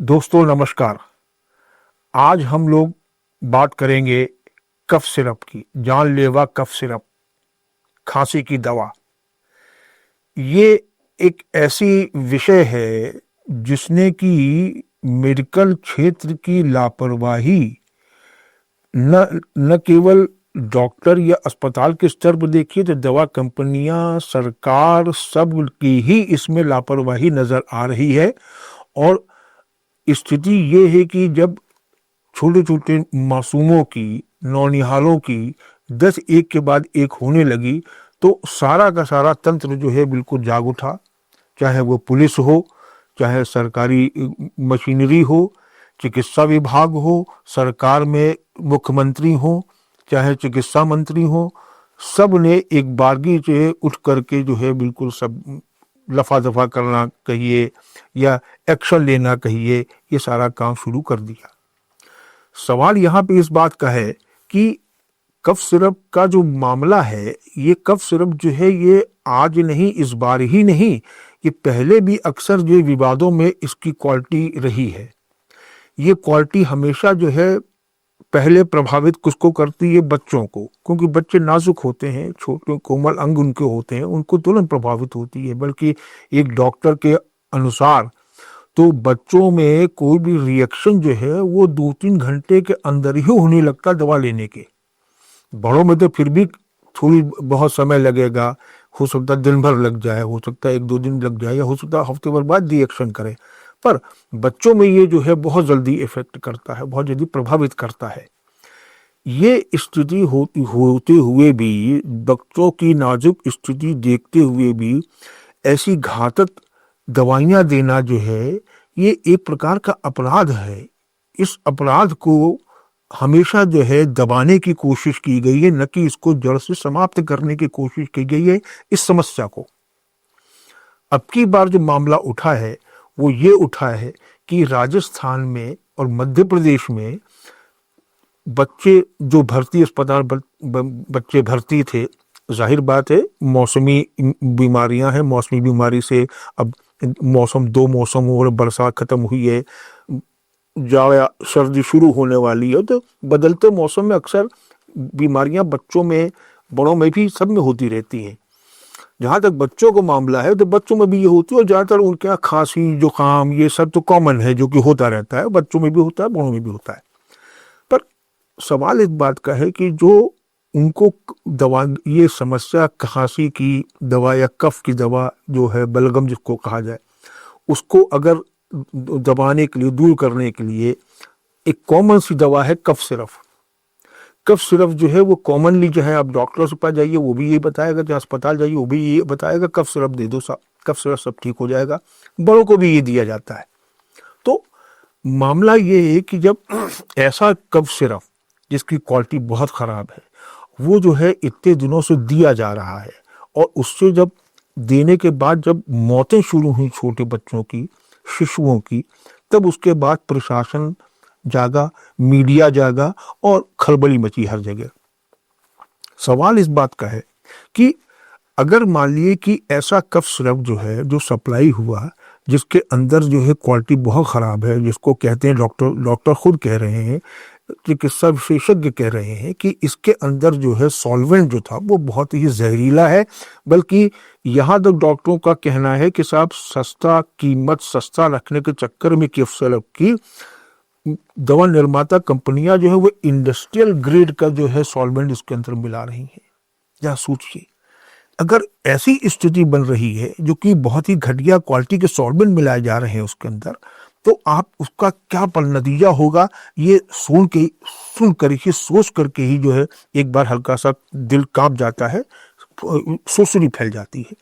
दोस्तों नमस्कार। आज हम लोग बात करेंगे कफ सिरप की। जानलेवा कफ सिरप, खांसी की दवा। ये एक ऐसी विषय है जिसने कि मेडिकल क्षेत्र की लापरवाही न न केवल डॉक्टर या अस्पताल के स्तर पर देखिए तो दवा कंपनियां, सरकार, सब की ही इसमें लापरवाही नजर आ रही है। और स्थिति ये है कि जब छोटे छोटे मासूमों की, नौनिहालों की 10 एक के बाद एक होने लगी तो सारा का सारा तंत्र जो है बिल्कुल जाग उठा। चाहे वो पुलिस हो, चाहे सरकारी मशीनरी हो, चिकित्सा विभाग हो, सरकार में मुख्यमंत्री हो, चाहे चिकित्सा मंत्री हो, सब ने एक बारगी से उठ करके जो है बिल्कुल सब लफा दफा करना कहिए या एक्शन लेना कहिए, ये सारा काम शुरू कर दिया। सवाल यहाँ पे इस बात का है कि कफ सिरप का जो मामला है, ये कफ सिरप जो है ये आज नहीं, इस बार ही नहीं, ये पहले भी अक्सर जो विवादों में इसकी क्वालिटी रही है। ये क्वालिटी हमेशा जो है पहले प्रभावित किसको करती है? बच्चों को, क्योंकि बच्चे नाजुक होते हैं, छोटे कोमल अंग उनके होते हैं, उनको तुरंत प्रभावित होती है। बल्कि एक डॉक्टर के अनुसार तो बच्चों में कोई भी रिएक्शन जो है वो 2-3 घंटे के अंदर ही होने लगता दवा लेने के। बड़ों में तो फिर भी थोड़ी बहुत समय लगेगा, हो सकता है दिन भर लग जाए, हो सकता है 1-2 दिन लग जाए, या हो सकता है हफ्ते भर बाद रिएक्शन करे। पर बच्चों में ये जो है बहुत जल्दी इफेक्ट करता है, बहुत जल्दी प्रभावित करता है। ये स्थिति होते हुए भी, बच्चों की नाजुक स्थिति देखते हुए भी ऐसी घातक दवाइयां देना जो है ये एक प्रकार का अपराध है। इस अपराध को हमेशा जो है दबाने की कोशिश की गई है, न कि इसको जड़ से समाप्त करने की कोशिश की गई है इस समस्या को। अब की बार जो मामला उठा है वो ये उठा है कि राजस्थान में और मध्य प्रदेश में बच्चे जो भर्ती अस्पताल बच्चे भर्ती थे, जाहिर बात है मौसमी बीमारियां हैं, मौसमी बीमारी से अब मौसम 2 मौसम हो, बरसात खत्म हुई है, जाड़ा सर्दी शुरू होने वाली है, तो बदलते मौसम में अक्सर बीमारियां बच्चों में, बड़ों में भी, सब में होती रहती हैं। जहाँ तक बच्चों को मामला है तो बच्चों में भी ये होती है, और ज़्यादातर उनके यहाँ खांसी, जुकाम, ये सब तो कॉमन है जो कि होता रहता है, बच्चों में भी होता है, बड़ों में भी होता है। पर सवाल इस बात का है कि जो उनको दवा, ये समस्या खांसी की दवा या कफ की दवा जो है, बलगम जिसको कहा जाए, उसको अगर दबाने के लिए, दूर करने के लिए एक कॉमन सी दवा है कफ सिरप। कफ सिरप जो है वो कॉमनली जो है, आप डॉक्टर के पास जाइए वो भी ये बताएगा, चाहे अस्पताल जाइए वो भी ये बताएगा कफ सिरप दे दो साहब, कफ सिरप सब ठीक हो जाएगा। बड़ों को भी ये दिया जाता है। तो मामला ये है कि जब ऐसा कफ सिरप जिसकी क्वालिटी बहुत खराब है वो जो है इतने दिनों से दिया जा रहा है, और उससे जब देने के बाद जब मौतें शुरू हुई छोटे बच्चों की, शिशुओं की, तब उसके बाद प्रशासन जागा, मीडिया जागा और खलबली मची हर जगह। सवाल इस बात का है कि अगर मान लिए कि ऐसा कफ सिरप जो है, जो सप्लाई हुआ, जिसके अंदर जो है क्वालिटी बहुत खराब है, जिसको कहते हैं, डॉक्टर खुद कह रहे हैं, चिकित्सा विशेषज्ञ कह रहे हैं कि इसके अंदर जो है सॉल्वेंट जो था वो बहुत ही जहरीला है। बल्कि यहाँ तक डॉक्टरों का कहना है कि साहब सस्ता, कीमत सस्ता रखने के चक्कर में कफ सिरप की दवा निर्माता कंपनियां जो है वो इंडस्ट्रियल ग्रेड का जो है सॉल्वेंट इसके अंदर मिला रही हैं। या सोचिए, अगर ऐसी स्थिति बन रही है जो कि बहुत ही घटिया क्वालिटी के सॉल्वेंट मिलाए जा रहे हैं उसके अंदर, तो आप उसका क्या नतीजा होगा, ये सुन कर ही, सोच करके ही जो है एक बार हल्का सा दिल कांप जाता है, सुसरी फैल जाती है।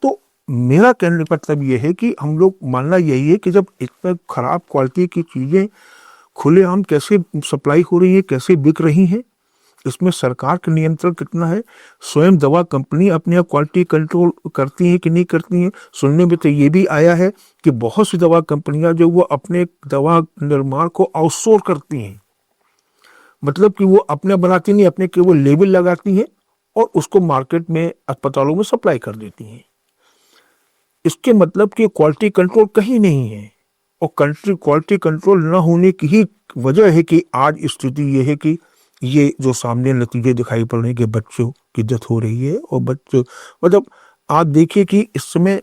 तो मेरा कहने का मतलब ये है कि हम लोग मानना यही है कि जब इतना खराब क्वालिटी की चीजें खुलेआम कैसे सप्लाई हो रही है, कैसे बिक रही हैं, इसमें सरकार का नियंत्रण कितना है? स्वयं दवा कंपनी अपने आप क्वालिटी कंट्रोल करती हैं कि नहीं करती हैं? सुनने में तो ये भी आया है कि बहुत सी दवा कंपनियां जो वो अपने दवा निर्माण को आउटसोर्स करती हैं, मतलब कि वो अपने बनाती नहीं, अपने केवल लेबल लगाती हैं और उसको मार्केट में, अस्पतालों में सप्लाई कर देती हैं। इसके मतलब कि क्वालिटी कंट्रोल कहीं नहीं है। और कंट्री क्वालिटी कंट्रोल न होने की ही वजह है कि आज स्थिति ये है कि ये जो सामने नतीजे दिखाई पड़ रहे हैं कि बच्चों की डेथ हो रही है। और बच्चों मतलब आप देखिए कि इस समय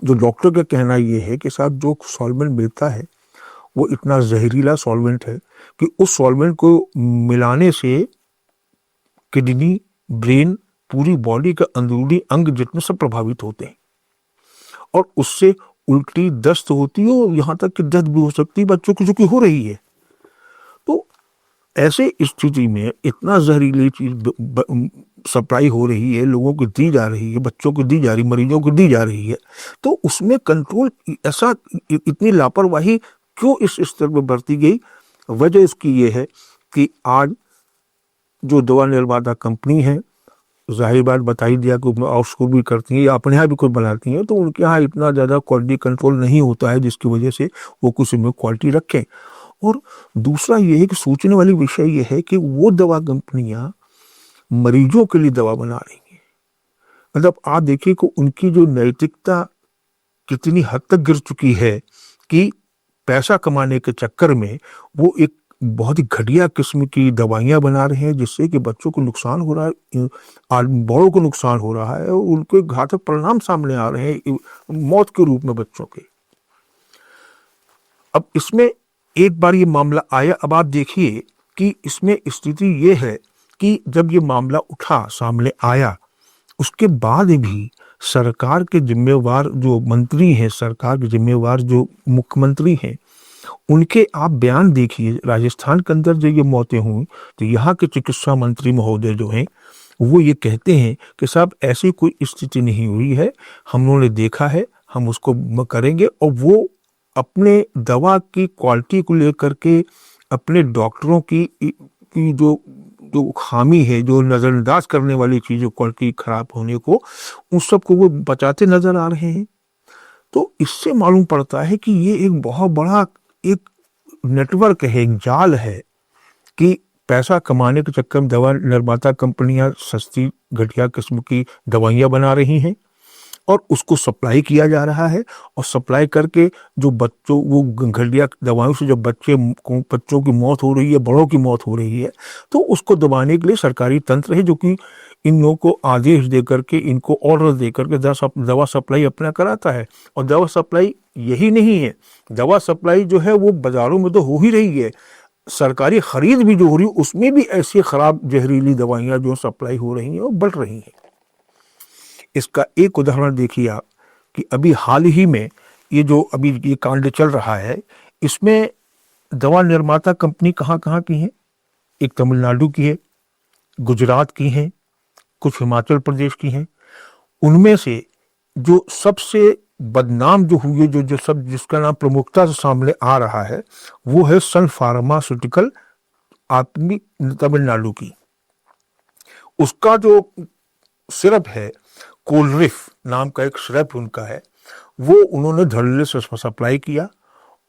जो डॉक्टर का कहना ये है कि साहब जो सॉल्वेंट मिलता है वो इतना जहरीला सॉल्वेंट है कि उस सॉल्वेंट को मिलाने से किडनी, ब्रेन, पूरी बॉडी का अंदरूनी अंग जितने सब प्रभावित होते हैं और उससे उल्टी, दस्त होती है और यहाँ तक कि डेथ भी हो सकती है बच्चों की, जो कि हो रही है। तो ऐसे स्थिति में इतना जहरीली चीज सप्लाई हो रही है, लोगों को दी जा रही है, बच्चों को दी जा रही, मरीजों को दी जा रही है, तो उसमें कंट्रोल ऐसा इतनी लापरवाही क्यों इस स्तर पर बरती गई? वजह इसकी ये है कि आज जो दवा निर्माता कंपनी है, जाहिर बात बता ही दिया कि आउटसोर्स भी करती हैं या अपने यहाँ भी कुछ बनाती हैं, तो उनके यहाँ इतना ज़्यादा क्वालिटी कंट्रोल नहीं होता है जिसकी वजह से वो कुछ में क्वालिटी रखें। और दूसरा ये है कि सोचने वाली विषय ये है कि वो दवा कंपनियां मरीजों के लिए दवा बना रही हैं। मतलब आप देखिए कि उनकी जो नैतिकता कितनी हद तक गिर चुकी है कि पैसा कमाने के चक्कर में वो एक बहुत ही घटिया किस्म की दवाइयां बना रहे हैं जिससे कि बच्चों को नुकसान हो रहा है, बड़ों को नुकसान हो रहा है और उनके घातक परिणाम सामने आ रहे हैं मौत के रूप में बच्चों के। अब इसमें एक बार ये मामला आया, अब आप देखिए कि इसमें स्थिति ये है कि जब ये मामला उठा, सामने आया, उसके बाद भी सरकार के जिम्मेवार जो मंत्री हैं, सरकार के जिम्मेवार जो मुख्यमंत्री हैं, उनके आप बयान देखिए। राजस्थान के अंदर जो ये मौतें हुई तो यहाँ के चिकित्सा मंत्री महोदय जो हैं वो ये कहते हैं कि साहब ऐसी कोई स्थिति नहीं हुई है, हम लोगों ने देखा है, हम उसको करेंगे। और वो अपने दवा की क्वालिटी को लेकर के अपने डॉक्टरों की जो जो खामी है, जो नज़रअंदाज करने वाली चीज़ों क्वालिटी खराब होने को, उन सबको वो बचाते नजर आ रहे हैं। तो इससे मालूम पड़ता है कि ये एक बहुत बड़ा एक नेटवर्क है, एक जाल है कि पैसा कमाने के चक्कर में दवा निर्माता कंपनियां सस्ती घटिया किस्म की दवाइयां बना रही हैं और उसको सप्लाई किया जा रहा है। और सप्लाई करके जो बच्चों, वो घटिया दवाओं से जब बच्चों की मौत हो रही है, बड़ों की मौत हो रही है, तो उसको दबाने के लिए सरकारी तंत्र है जो कि इन लोगों को आदेश दे करके, इनको ऑर्डर दे करके दवा सप्लाई अपना कराता है। और दवा सप्लाई यही नहीं है, दवा सप्लाई जो है वो बाजारों में तो हो ही रही है, सरकारी खरीद भी जो हो रही है उसमें भी ऐसी खराब जहरीली दवाइयां जो सप्लाई हो रही हैं और बढ़ रही हैं। इसका एक उदाहरण देखिए आप कि अभी हाल ही में ये जो अभी ये कांड चल रहा है, इसमें दवा निर्माता कंपनी कहाँ कहाँ की है? एक तमिलनाडु की है, गुजरात की है, कुछ हिमाचल प्रदेश की हैं। उनमें से जो सबसे बदनाम जो हुई, जो सब जिसका नाम प्रमुखता से सामने आ रहा है, वो है सन फार्मास्यूटिकल, आदमी तमिलनाडु की। उसका जो सिरप है, कोलरिफ नाम का एक सिरप उनका है, वो उन्होंने धड़ल्ले से सप्लाई किया।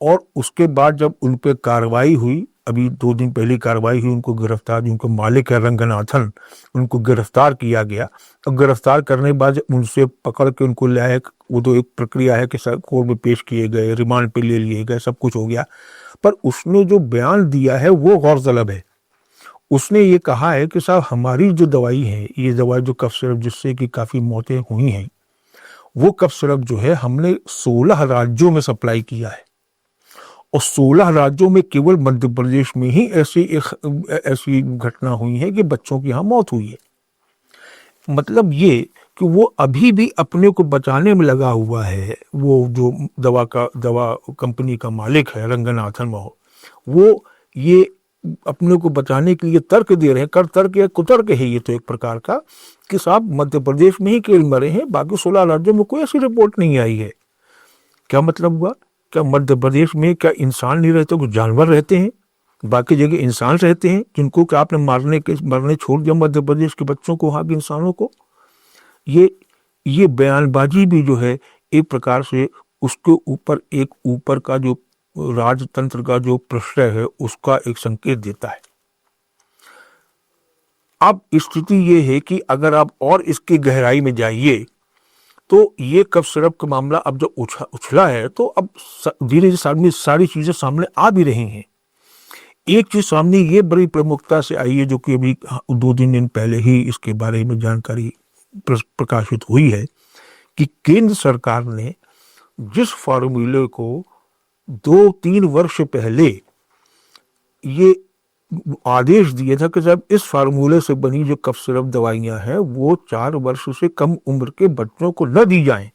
और उसके बाद जब उन पर कार्रवाई हुई, अभी 2 दिन पहले कार्रवाई हुई, उनको गिरफ्तार, उनको मालिक है रंगनाथन, उनको गिरफ्तार किया गया। और गिरफ्तार करने के बाद उनसे पकड़ के उनको लाया, वो तो एक प्रक्रिया है कि कोर्ट में पेश किए गए, रिमांड पे ले लिए गए, सब कुछ हो गया। पर उसने जो बयान दिया है वो गौरतलब है। उसने ये कहा है कि साहब हमारी जो दवाई है, ये दवाई जो कफ सिरप जिससे कि काफ़ी मौतें हुई हैं, वो कफ सिरप जो है हमने 16 राज्यों में सप्लाई किया है। और 16 राज्यों में केवल मध्य प्रदेश में ही ऐसी घटना हुई है कि बच्चों की यहाँ मौत हुई है। मतलब ये कि वो अभी भी अपने को बचाने में लगा हुआ है। वो जो दवा कंपनी का मालिक है रंगनाथन वो ये अपने को बचाने के लिए तर्क दे रहे हैं, तर्क या कुतर्क है ये तो एक प्रकार का, कि साहब मध्य प्रदेश में ही केवल मरे हैं, बाकी 16 राज्यों में कोई ऐसी रिपोर्ट नहीं आई है। क्या मतलब हुआ? क्या मध्य प्रदेश में क्या इंसान नहीं रहते, कुछ जानवर रहते हैं? बाकी जगह इंसान रहते हैं जिनको क्या आपने मरने छोड़ दिया मध्य प्रदेश के बच्चों को, वहाँ के इंसानों को? ये बयानबाजी भी जो है एक प्रकार से उसके ऊपर का जो राजतंत्र का जो प्रश्रय है उसका एक संकेत देता है। अब स्थिति ये है कि अगर आप और इसकी गहराई में जाइए तो ये कफ सिरप का मामला अब जब उछला है तो अब धीरे धीरे सारी चीजें सामने आ भी रही हैं। एक चीज सामने ये बड़ी प्रमुखता से आई है, जो कि अभी 2-3 दिन पहले ही इसके बारे में जानकारी प्रकाशित हुई है, कि केंद्र सरकार ने जिस फार्मूले को 2-3 वर्ष पहले ये आदेश दिया था कि जब इस फार्मूले से बनी जो कफ सिरप दवाइयां हैं वो 4 वर्ष से कम उम्र के बच्चों को न दी जाएं।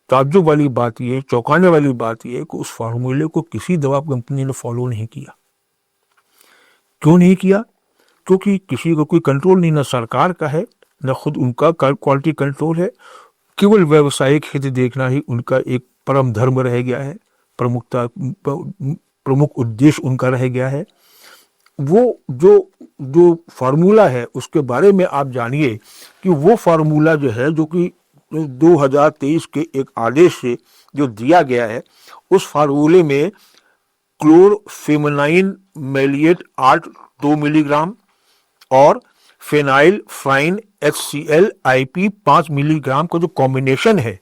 ताज्जुब वाली बात ये, चौंकाने वाली बात ये कि उस फार्मूले को किसी दवा कंपनी ने फॉलो नहीं किया। क्यों नहीं किया? क्योंकि किसी को कोई कंट्रोल नहीं, ना सरकार का है न खुद उनका क्वालिटी कंट्रोल है। केवल व्यावसायिक हित देखना ही उनका एक परम धर्म रह गया है, प्रमुख उद्देश्य उनका रह गया है। वो जो फार्मूला है उसके बारे में आप जानिए कि वो फार्मूला जो है, जो कि 2023 के एक आदेश से जो दिया गया है, उस फार्मूले में क्लोरफेमनाइन मैलिएट 8 मिलीग्राम और फेनाइल फ्राइन HCl IP 5 मिलीग्राम का जो कॉम्बिनेशन है,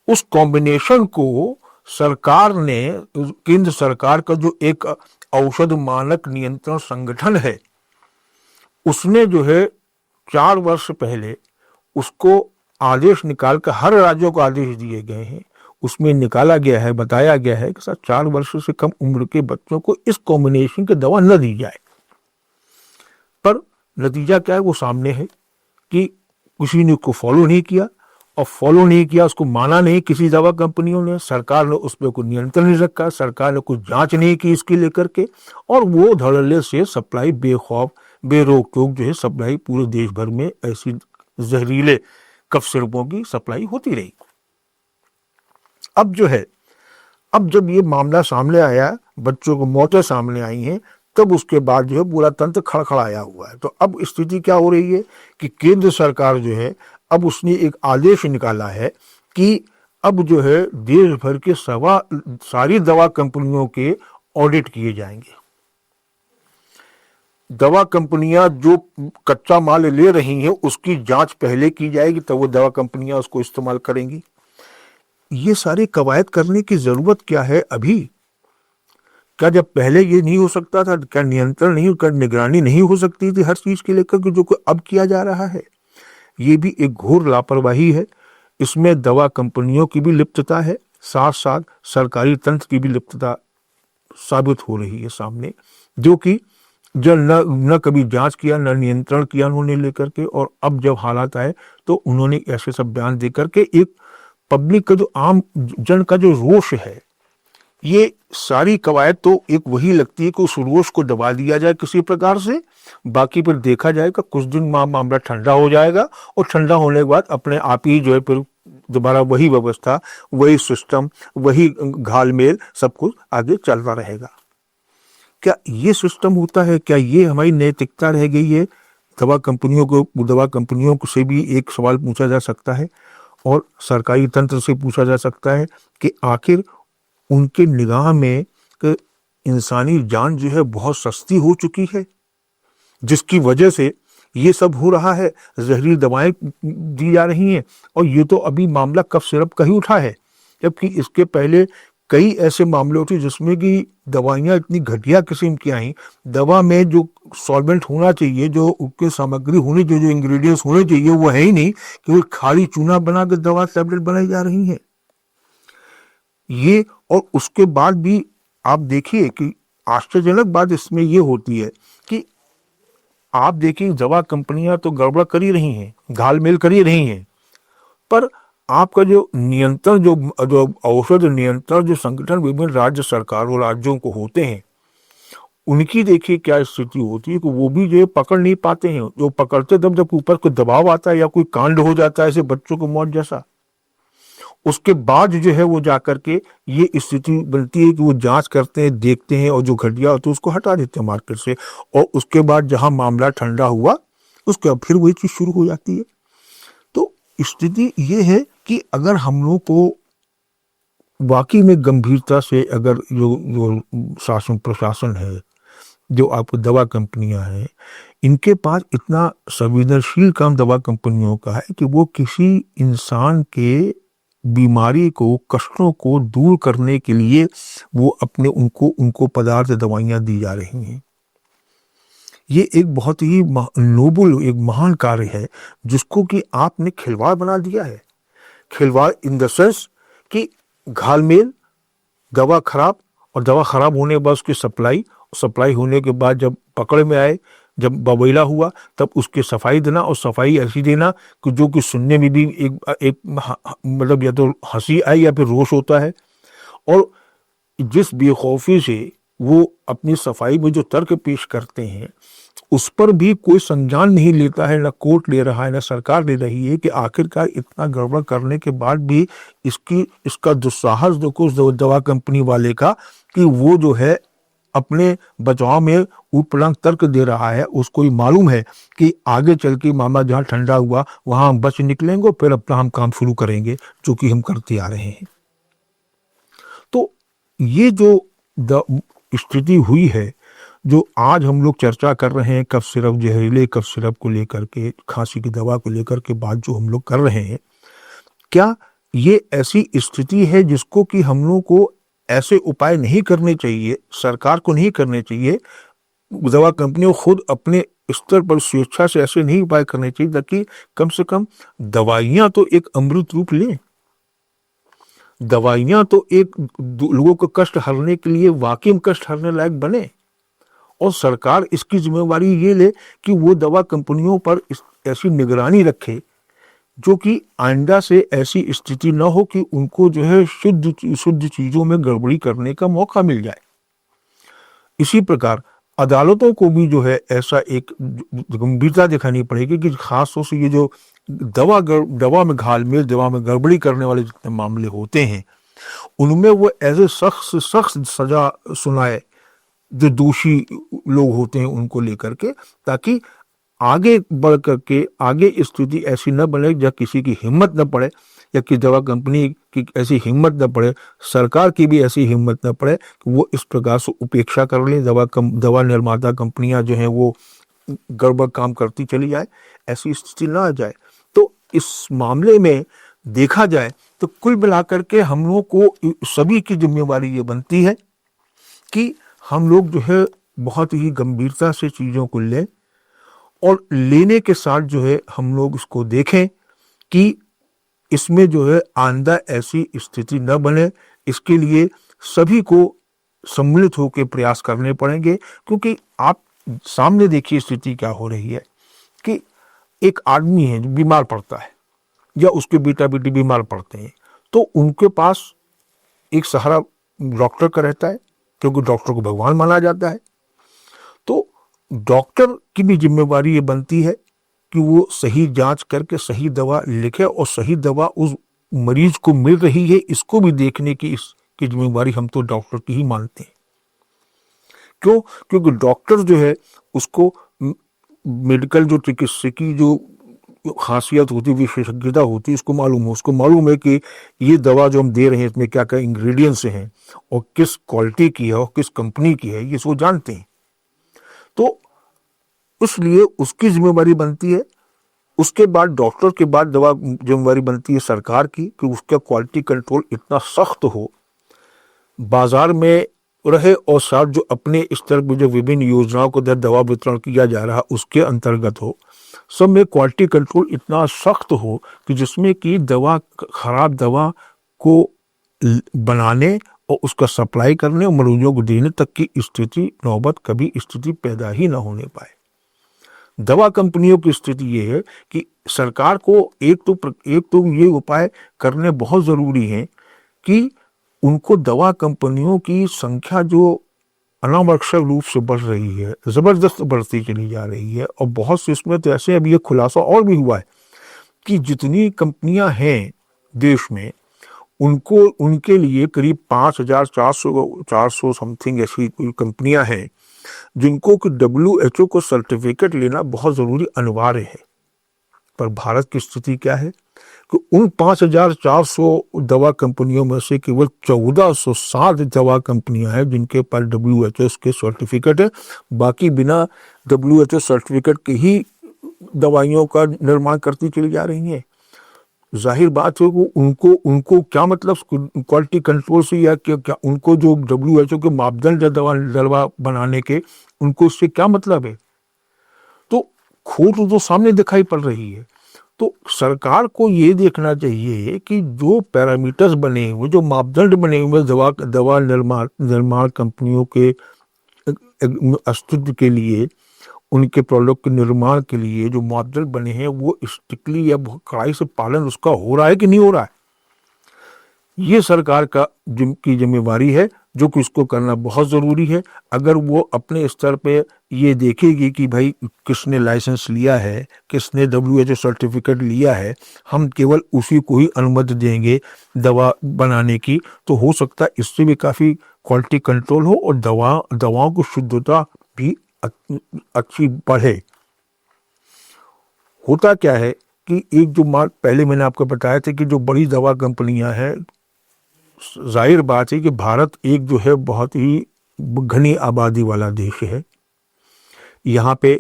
उस कॉम्बिनेशन को सरकार ने, केंद्र सरकार का जो एक औषध मानक नियंत्रण संगठन है, उसने जो है 4 वर्ष पहले उसको आदेश निकाल कर, हर राज्यों को आदेश दिए गए हैं, उसमें निकाला गया है, बताया गया है कि 4 वर्ष से कम उम्र के बच्चों को इस कॉम्बिनेशन की दवा न दी जाए। पर नतीजा क्या है वो सामने है कि किसी ने उसको फॉलो नहीं किया, और फॉलो नहीं किया, उसको माना नहीं किसी दवा कंपनियों ने, सरकार ने उस पर कोई नियंत्रण नहीं रखा, सरकार ने कुछ जांच नहीं की इसके लेकर के, और वो धड़ल्ले से सप्लाई बेखौफ बेरोक टोक जो है सप्लाई पूरे देश भर में ऐसी जहरीले कफ सिरपों की सप्लाई होती रही। अब जो है, अब जब ये मामला सामने आया, बच्चों को मौतें सामने आई हैं, तब उसके बाद जो है पूरा तंत्र खड़खड़ाया हुआ है। तो अब स्थिति क्या हो रही है कि केंद्र सरकार जो है, अब उसने एक आदेश निकाला है कि अब जो है देश भर के सारी दवा कंपनियों के ऑडिट किए जाएंगे। दवा कंपनियां जो कच्चा माल ले रही हैं उसकी जांच पहले की जाएगी, तब वो दवा कंपनियां उसको इस्तेमाल करेंगी। ये सारी कवायद करने की जरूरत क्या है अभी? क्या जब पहले ये नहीं हो सकता था? क्या नियंत्रण नहीं, क्या निगरानी नहीं हो सकती थी हर चीज के लेकर के जो अब किया जा रहा है? ये भी एक घोर लापरवाही है। इसमें दवा कंपनियों की भी लिप्तता है, साथ साथ सरकारी तंत्र की भी लिप्तता साबित हो रही है सामने, जो कि जब न कभी जांच किया, न नियंत्रण किया उन्होंने लेकर के, और अब जब हालात आए तो उन्होंने ऐसे सब बयान देकर के एक पब्लिक का, जो आम जन का जो रोष है, ये सारी कवायद तो एक वही लगती है कि उस रोष को दबा दिया जाए किसी प्रकार से, बाकी फिर देखा जाएगा कुछ दिन मामला ठंडा हो जाएगा, और ठंडा होने के बाद अपने आप ही जो है फिर दोबारा वही व्यवस्था, वही सिस्टम, वही घालमेल सब कुछ आगे चलता रहेगा। क्या ये सिस्टम होता है? क्या ये हमारी नैतिकता रह गई है? दवा कंपनियों से भी एक सवाल पूछा जा सकता है, और सरकारी तंत्र से पूछा जा सकता है कि आखिर उनके निगाह में इंसानी जान जो है बहुत सस्ती हो चुकी है, जिसकी वजह से ये सब हो रहा है, जहरीली दवाएं दी जा रही हैं। और ये तो अभी मामला कफ सिरप का ही उठा है, जबकि इसके पहले कई ऐसे मामले थे जिसमें कि दवाइयाँ इतनी घटिया किस्म की आई, दवा में जो सॉल्वेंट होना चाहिए, जो उसकी सामग्री होनी चाहिए, जो इंग्रेडिएंट्स होने चाहिए, वो है ही नहीं, कि वो खाली चूना बना के दवा टैबलेट बनाई जा रही है। ये, और उसके बाद भी आप देखिए कि आश्चर्यजनक बात इसमें ये होती है कि आप देखिए दवा कंपनियां तो गड़बड़ कर ही रही हैं, घालमेल कर ही रही हैं, पर आपका जो नियंत्रण, जो औषध नियंत्रण जो संगठन विभिन्न राज्य सरकारों राज्यों को होते हैं, उनकी देखिए क्या स्थिति होती है कि वो भी जो है पकड़ नहीं पाते हैं। जो पकड़ते जब ऊपर कोई दबाव आता है या कोई कांड हो जाता है ऐसे बच्चों को मौत जैसा, उसके बाद जो है वो जाकर के ये स्थिति बनती है कि वो जांच करते हैं, देखते हैं, और जो घटिया होता है उसको हटा देते हैं मार्केट से, और उसके बाद जहां मामला ठंडा हुआ उसके बाद फिर वही चीज शुरू हो जाती है। तो स्थिति ये है कि अगर हम लोग को वाकई में गंभीरता से, अगर जो शासन प्रशासन है जो आपको दवा कंपनियां हैं, इनके पास इतना संवेदनशील काम दवा कंपनियों का है कि वो किसी इंसान के बीमारी को, कष्टों को दूर करने के लिए वो अपने उनको उनको पदार्थ दवाइयां दी जा रही हैं। ये एक बहुत ही नोबल, एक महान कार्य है जिसको कि आपने खिलवाड़ बना दिया है। खिलवाड़ इन द सेंस कि घालमेल, दवा खराब, और दवा खराब होने के बाद उसकी सप्लाई होने के बाद जब पकड़ में आए, जब बबैला हुआ, तब उसकी सफाई देना, और सफाई ऐसी देना कि जो कि सुनने में भी एक मतलब या तो हंसी आए या फिर रोष होता है। और जिस बेखौफी से वो अपनी सफाई में जो तर्क पेश करते हैं, उस पर भी कोई संज्ञान नहीं लेता है, न कोर्ट ले रहा है, न सरकार ले रही है कि आखिरकार इतना गड़बड़ करने के बाद भी इसका दुस्साहस देखो उस दवा कंपनी वाले का, कि वो जो है अपने बचाव में ऊट-पटांग तर्क दे रहा है। उसको ही मालूम है कि आगे चल के मामला जहाँ ठंडा हुआ वहां हम बच निकलेंगे, फिर अपना हम काम शुरू करेंगे, जो कि हम करते आ रहे हैं। तो ये जो स्थिति हुई है, जो आज हम लोग चर्चा कर रहे हैं कफ सिरप, जहरीले कफ सिरप को लेकर के, खांसी की दवा को लेकर के बात जो हम लोग कर रहे हैं, क्या ये ऐसी स्थिति है जिसको कि हम लोग को ऐसे उपाय नहीं करने चाहिए, सरकार को नहीं करने चाहिए, दवा कंपनियों खुद अपने स्तर पर स्वेच्छा से ऐसे नहीं उपाय करने चाहिए, ताकि कम से कम दवाइयां तो एक अमृत रूप लें, दवाइयां तो एक लोगों को कष्ट हरने के लिए वाकई में कष्ट हरने लायक बने, और सरकार इसकी जिम्मेवारी ये ले कि वो दवा कंपनियों पर ऐसी निगरानी रखे जो कि आइंदा से ऐसी स्थिति न हो कि उनको जो है शुद्ध चीजों में गड़बड़ी करने का मौका मिल जाए। इसी प्रकार अदालतों को भी जो है ऐसा एक गंभीरता दिखानी पड़ेगी कि खास तौर से ये जो दवा में घालमेल, दवा में गड़बड़ी करने वाले जितने मामले होते हैं, उनमें वो ऐसे सख्त सजा सुनाए जो दोषी लोग होते हैं उनको लेकर के, ताकि आगे बढ़ करके आगे स्थिति ऐसी न बने जब किसी की हिम्मत न पड़े, या कि दवा कंपनी की ऐसी हिम्मत न पड़े, सरकार की भी ऐसी हिम्मत न पड़े कि वो इस प्रकार से उपेक्षा कर ले, दवा निर्माता कंपनियां जो हैं वो गड़बड़ काम करती चली जाए, ऐसी स्थिति ना आ जाए। तो इस मामले में देखा जाए तो कुल मिलाकर के हम लोगों को सभी की जिम्मेवारी ये बनती है कि हम लोग जो है बहुत ही गंभीरता से चीज़ों को लें, और लेने के साथ जो है हम लोग इसको देखें कि इसमें जो है आइंदा ऐसी स्थिति न बने। इसके लिए सभी को सम्मिलित होकर प्रयास करने पड़ेंगे, क्योंकि आप सामने देखिए स्थिति क्या हो रही है कि एक आदमी है जो बीमार पड़ता है, या उसके बेटा बेटी बीमार पड़ते हैं, तो उनके पास एक सहारा डॉक्टर का रहता है, क्योंकि डॉक्टर को भगवान माना जाता है। तो डॉक्टर की भी जिम्मेवारी ये बनती है कि वो सही जांच करके सही दवा लिखे, और सही दवा उस मरीज को मिल रही है इसको भी देखने की इसकी जिम्मेवारी हम तो डॉक्टर की ही मानते हैं। क्यों? क्योंकि डॉक्टर जो है उसको मेडिकल जो चिकित्सकीय जो खासियत होती, विशेषज्ञता होती, उसको मालूम है कि ये दवा जो हम दे रहे हैं इसमें क्या क्या इंग्रेडिएंट्स हैं और किस क्वालिटी की है और किस कंपनी की है, ये इसको जानते हैं। तो इसलिए उसकी जिम्मेवारी बनती है। उसके बाद डॉक्टर के बाद दवा जिम्मेवारी बनती है सरकार की कि उसका क्वालिटी कंट्रोल इतना सख्त हो, बाजार में रहे, और साथ जो अपने स्तर पर जो विभिन्न योजनाओं को तहत दवा वितरण किया जा रहा उसके अंतर्गत हो, सब में क्वालिटी कंट्रोल इतना सख्त हो कि जिसमें कि खराब दवा को बनाने और उसका सप्लाई करने और मरीजों को देने तक की स्थिति नौबत कभी स्थिति पैदा ही ना होने पाए। दवा कंपनियों की स्थिति ये है कि सरकार को एक तो ये उपाय करने बहुत ज़रूरी है कि उनको दवा कंपनियों की संख्या जो अनावश्यक रूप से बढ़ रही है, ज़बरदस्त बढ़ती चली जा रही है, और बहुत से इसमें तो ऐसे अब ये खुलासा और भी हुआ है कि जितनी कंपनियां हैं देश में, उनके लिए करीब 5,400 समथिंग ऐसी कंपनियां हैं जिनको कि WHO को सर्टिफिकेट लेना बहुत ज़रूरी अनिवार्य है। पर भारत की स्थिति क्या है कि उन 5,400 दवा कंपनियों में से केवल 1,460 दवा कंपनियां हैं जिनके पास WHO के सर्टिफिकेट है। बाकी बिना WHO सर्टिफिकेट के ही दवाइयों का निर्माण करती चली जा रही हैं। जाहिर बात है कि उनको उनको क्या मतलब क्वालिटी कंट्रोल से, या क्या उनको जो WHO के मापदंड है दवा बनाने के, उनको इससे क्या मतलब है? तो खोट तो सामने दिखाई पड़ रही है। तो सरकार को ये देखना चाहिए कि जो पैरामीटर्स बने हुए, जो मापदंड बने हुए दवा निर्माण कंपनियों के अस्तित्व के लिए, उनके प्रोडक्ट के निर्माण के लिए जो मापदंड बने हैं वो स्ट्रिक्टली या कड़ाई से पालन उसका हो रहा है कि नहीं हो रहा है, ये सरकार की जिम्मेवारी है, जो कि उसको करना बहुत ज़रूरी है। अगर वो अपने स्तर पे ये देखेगी कि भाई किसने लाइसेंस लिया है, किसने WHO सर्टिफिकेट लिया है, हम केवल उसी को ही अनुमति देंगे दवा बनाने की, तो हो सकता है इससे भी काफ़ी क्वालिटी कंट्रोल हो और दवाओं की शुद्धता भी अच्छी बढ़े। होता क्या है कि एक जो पहले मैंने आपको बताया था कि जो बड़ी दवा कंपनियां हैं, जाहिर बात है कि भारत एक जो है बहुत ही घनी आबादी वाला देश है। यहाँ पे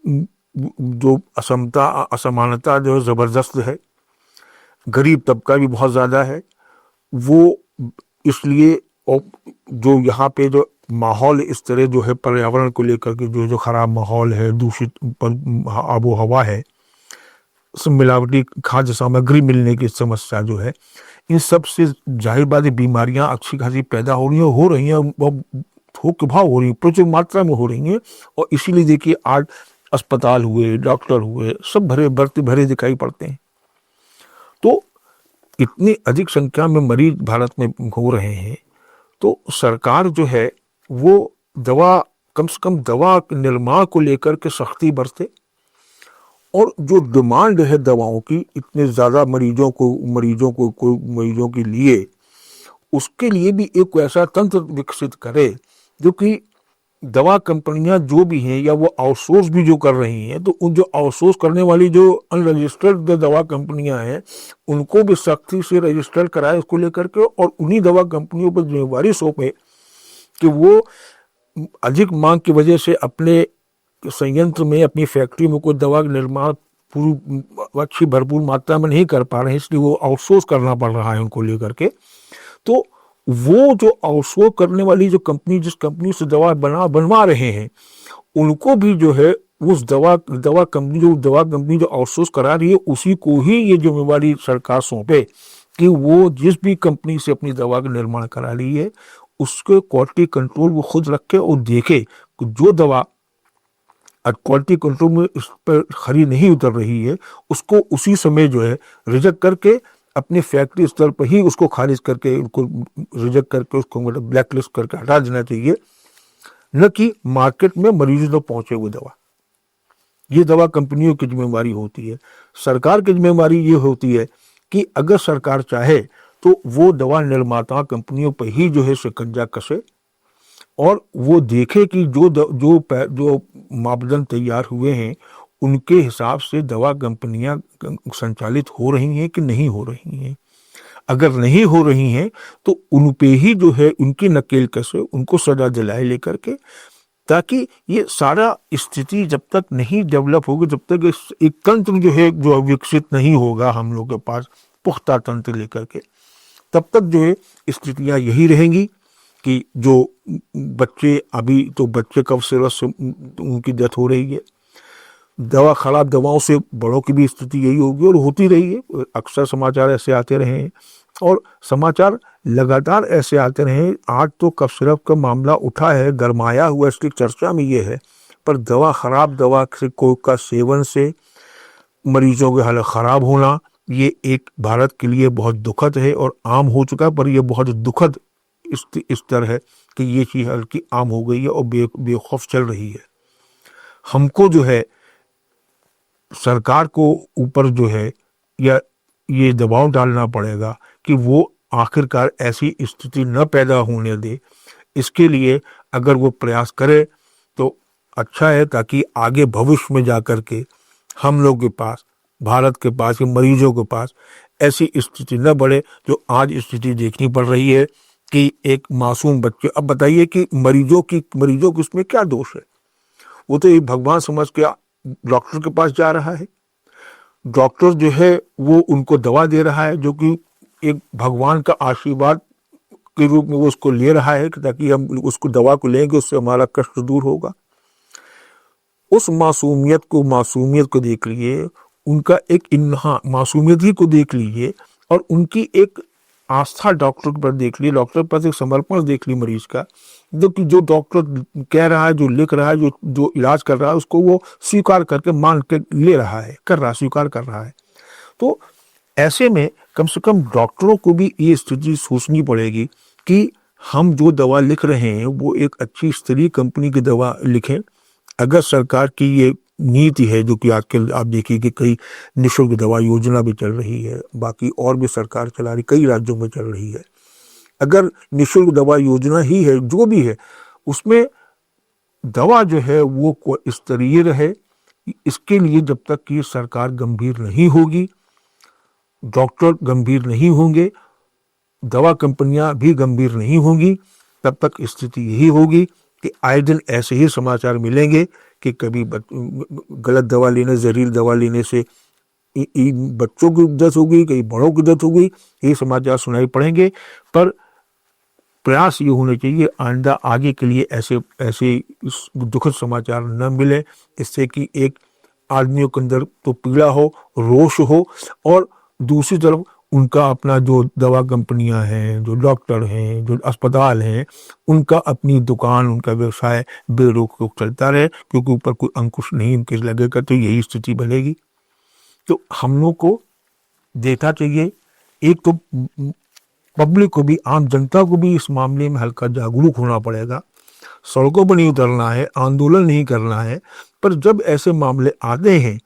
जो असमानता जो ज़बरदस्त है, गरीब तबका भी बहुत ज़्यादा है। वो इसलिए जो यहाँ पे जो माहौल इस तरह जो है पर्यावरण को लेकर के जो ख़राब माहौल है, दूषित आबो हवा है, मिलावटी खाद्य सामग्री मिलने की समस्या जो है, इन सब से जाहिर बात है बीमारियां अच्छी खासी पैदा हो रही हैं, थोक भाव हो रही हैं, प्रचुर मात्रा में हो रही हैं। और इसीलिए देखिए आज अस्पताल हुए, डॉक्टर हुए, सब भरे दिखाई पड़ते हैं। तो इतनी अधिक संख्या में मरीज भारत में हो रहे हैं, तो सरकार जो है वो कम से कम दवा निर्माण को लेकर के सख्ती बरते, और जो डिमांड है दवाओं की इतने ज़्यादा मरीजों के लिए, उसके लिए भी एक ऐसा तंत्र विकसित करे जो कि दवा कंपनियां जो भी हैं या वो आउटसोर्स भी जो कर रही हैं, तो उन जो आउटसोर्स करने वाली जो अनरजिस्टर्ड दवा कंपनियां हैं, उनको भी सख्ती से रजिस्टर कराए उसको लेकर के, और उन्हीं दवा कंपनियों पर जिम्मेवारी सौंपे कि वो अधिक मांग की वजह से अपने संयंत्र में, अपनी फैक्ट्री में कोई दवा निर्माण पूरी अच्छी भरपूर मात्रा में नहीं कर पा रहे हैं, इसलिए वो आउटसोर्स करना पड़ रहा है उनको लेकर के। तो वो जो आउटसोर्स करने वाली जो कंपनी, जिस कंपनी से दवा बनवा रहे हैं, उनको भी जो है उस दवा कंपनी जो आउटसोर्स करा रही है, उसी को ही ये जिम्मेवारी सरकार सौंपे कि वो जिस भी कंपनी से अपनी दवा का निर्माण करा रही है उसके क्वालिटी कंट्रोल वो खुद रखे और देखे कि जो दवा क्वालिटी कंट्रोल में इस पर खरी नहीं उतर रही है, उसको उसी समय जो है रिजेक्ट करके अपने फैक्ट्री स्तर पर ही उसको खारिज करके, उसको रिजेक्ट करके, उसको मतलब ब्लैक लिस्ट करके हटा देना चाहिए, न कि मार्केट में मरीजों तक पहुंचे हुए दवा। ये दवा कंपनियों की जिम्मेवारी होती है। सरकार की जिम्मेवारी ये होती है कि अगर सरकार चाहे तो वो दवा निर्माता कंपनियों पर ही जो है शिकंजा कसे और वो देखे कि जो मापदंड तैयार हुए हैं उनके हिसाब से दवा कंपनियां संचालित हो रही हैं कि नहीं हो रही हैं। अगर नहीं हो रही हैं तो उन पे ही जो है उनकी नकेल कसे, उनको सजा दिलाए लेकर के, ताकि ये सारा स्थिति जब तक नहीं डेवलप होगी, जब तक एक तंत्र जो है जो विकसित नहीं होगा हम लोग के पास पुख्ता तंत्र लेकर के, तब तक जो है स्थितियाँ यही रहेंगी कि जो बच्चे अभी तो बच्चे कफ सिरप से उनकी डेथ हो रही है, खराब दवाओं से बड़ों की भी स्थिति यही होगी और होती रही है। अक्सर समाचार ऐसे आते रहे हैं और समाचार लगातार ऐसे आते रहे। आज तो कफ सिरप का मामला उठा है, गरमाया हुआ, इसकी चर्चा में ये है, पर खराब दवा का सेवन से मरीजों की हालत ख़राब होना ये एक भारत के लिए बहुत दुखद है और आम हो चुका, पर यह बहुत दुखद इस तरह है कि ये चीज़ हल्की आम हो गई है और बेखौफ चल रही है। हमको जो है सरकार को ऊपर जो है या ये दबाव डालना पड़ेगा कि वो आखिरकार ऐसी स्थिति न पैदा होने दे। इसके लिए अगर वो प्रयास करे तो अच्छा है, ताकि आगे भविष्य में जा कर के हम लोग के पास, भारत के पास, के मरीजों के पास ऐसी स्थिति न बढ़े जो आज स्थिति देखनी पड़ रही है कि एक मासूम बच्चे, अब बताइए कि मरीजों की उसमें क्या दोष है? वो तो ये भगवान समझ के डॉक्टर के पास जा रहा है, डॉक्टर जो है वो उनको दवा दे रहा है जो कि एक भगवान का आशीर्वाद के रूप में वो उसको ले रहा है ताकि हम उसको दवा को लेंगे उससे हमारा कष्ट दूर होगा। उस मासूमियत को देख लीजिए, उनका एक मासूमियत ही को देख लीजिए और उनकी एक आस्था डॉक्टर पर देख ली, डॉक्टर पर एक समर्पण देख ली मरीज का, जो डॉक्टर कह रहा है, जो लिख रहा है, जो इलाज कर रहा है उसको वो स्वीकार करके मान के ले रहा है, स्वीकार कर रहा है। तो ऐसे में कम से कम डॉक्टरों को भी ये स्थिति सोचनी पड़ेगी कि हम जो दवा लिख रहे हैं वो एक अच्छी स्तरीय कंपनी की दवा लिखें। अगर सरकार की ये नीति है जो कि आजकल आप देखिए कि कई निःशुल्क दवा योजना भी चल रही है, बाकी और भी सरकार चला रही, कई राज्यों में चल रही है। अगर निःशुल्क दवा योजना ही है, जो भी है, उसमें दवा जो है वो स्तरीय रहे। इसके लिए जब तक कि सरकार गंभीर नहीं होगी, डॉक्टर गंभीर नहीं होंगे, दवा कंपनियां भी गंभीर नहीं होंगी, तब तक स्थिति यही होगी कि आए दिन ऐसे ही समाचार मिलेंगे कि कभी गलत दवा लेने, जहरीली दवा लेने से बच्चों की डेथ हो गई, कई बड़ों की डेथ हो गई, ये समाचार सुनाई पड़ेंगे। पर प्रयास ये होने चाहिए आइंदा आगे के लिए ऐसे दुखद समाचार न मिले, इससे कि एक आदमियों के अंदर तो पीड़ा हो, रोष हो, और दूसरी तरफ उनका अपना जो दवा कंपनियां हैं, जो डॉक्टर हैं, जो अस्पताल हैं, उनका अपनी दुकान, उनका व्यवसाय बेरोक टोक चलता रहे, क्योंकि ऊपर कोई अंकुश नहीं उनके लगेगा तो यही स्थिति बनेगी। तो हम लोग को देखना चाहिए, एक तो पब्लिक को भी, आम जनता को भी इस मामले में हल्का जागरूक होना पड़ेगा। सड़कों पर नहीं उतरना है, आंदोलन नहीं करना है, पर जब ऐसे मामले आते हैं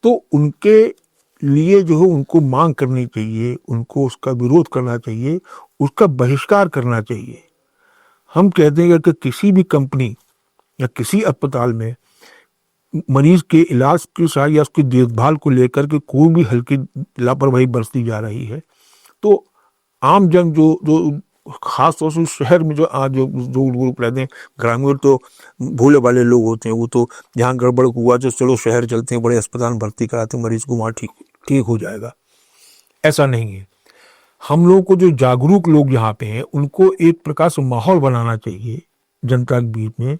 तो उनके लिए जो है उनको मांग करनी चाहिए, उनको उसका विरोध करना चाहिए, उसका बहिष्कार करना चाहिए। हम कहते हैं कि किसी भी कंपनी या किसी अस्पताल में मरीज के इलाज के साथ या उसकी देखभाल को लेकर के कोई भी हल्की लापरवाही बरती जा रही है तो आम जन जो खास तौर से शहर में जो आज जो ग्रुप रहते हैं, ग्रामीण तो भोले वाले लोग होते हैं, वो तो जहाँ गड़बड़ हुआ तो चलो शहर चलते हैं, बड़े अस्पताल में भर्ती कराते हैं मरीज को, वहाँ ठीक हो जाएगा। ऐसा नहीं है। हम लोगों को जो जागरूक लोग यहाँ पे हैं उनको एक प्रकार से माहौल बनाना चाहिए जनता के बीच में।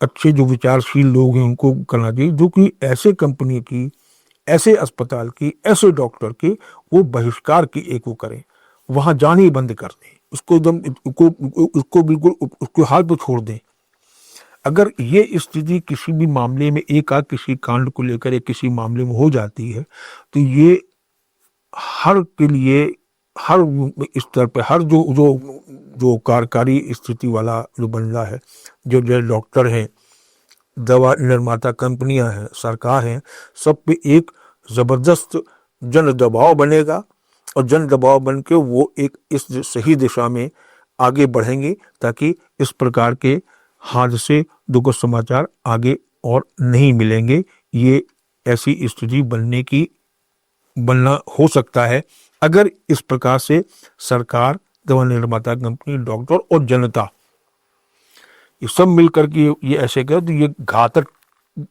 अच्छे जो विचारशील लोग हैं उनको करना चाहिए, जो कि ऐसे कंपनी की, ऐसे अस्पताल की, ऐसे डॉक्टर की वो बहिष्कार की एक वो करें, वहां जाने ही बंद कर दें, उसको एकदम उसको बिल्कुल उसको हाथ पे छोड़ दें। अगर ये स्थिति किसी भी मामले में किसी कांड को लेकर या किसी मामले में हो जाती है तो ये हर के लिए, हर स्तर पर, हर जो कार्यकारी स्थिति वाला जो बंदा है, जो डॉक्टर हैं, दवा निर्माता कंपनियां हैं, सरकार हैं, सब पे एक जबरदस्त जन दबाव बनेगा और जन दबाव बन के वो एक इस सही दिशा में आगे बढ़ेंगे ताकि इस प्रकार के हादसे, दुखद समाचार आगे और नहीं मिलेंगे। ये ऐसी स्थिति बनना हो सकता है अगर इस प्रकार से सरकार, दवा निर्माता कंपनी, डॉक्टर और जनता ये सब मिलकर के ये ऐसे करे तो ये घातक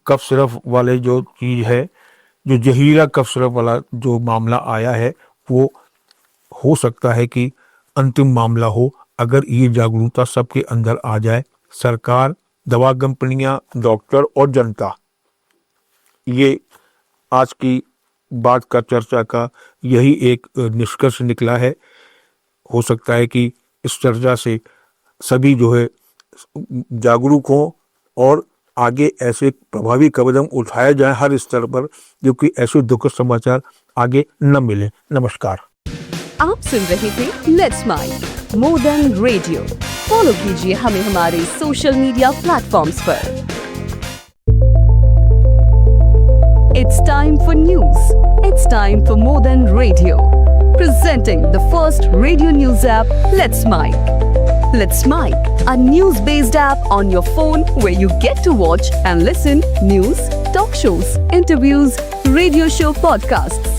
कफ सिरप वाले जो चीज है, जो जहरीला कफ सिरप वाला जो मामला आया है, वो हो सकता है कि अंतिम मामला हो अगर ये जागरूकता सबके अंदर आ जाए। सरकार, दवा कंपनियां, डॉक्टर और जनता, ये आज की बात का, चर्चा का यही एक निष्कर्ष निकला है। हो सकता है कि इस चर्चा से सभी जो है जागरूक हों और आगे ऐसे प्रभावी कदम उठाए जाए हर स्तर पर, जो कि ऐसे दुखद समाचार आगे न मिले। नमस्कार। आप सुन रहे थे let's mind more than radio. Follow कीजिए हमें हमारे सोशल मीडिया प्लेटफॉर्म्स पर। It's time for news. It's time for more than radio. Presenting the first radio news app, Let's Mic. Let's Mic, a news-based app on your phone where you get to watch and listen news, talk shows, interviews, radio show podcasts.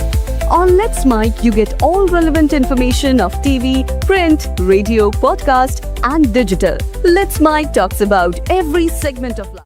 On Let's Mic, you get all relevant information of TV, print, radio, podcast, and digital. Let's Mic talks about every segment of life.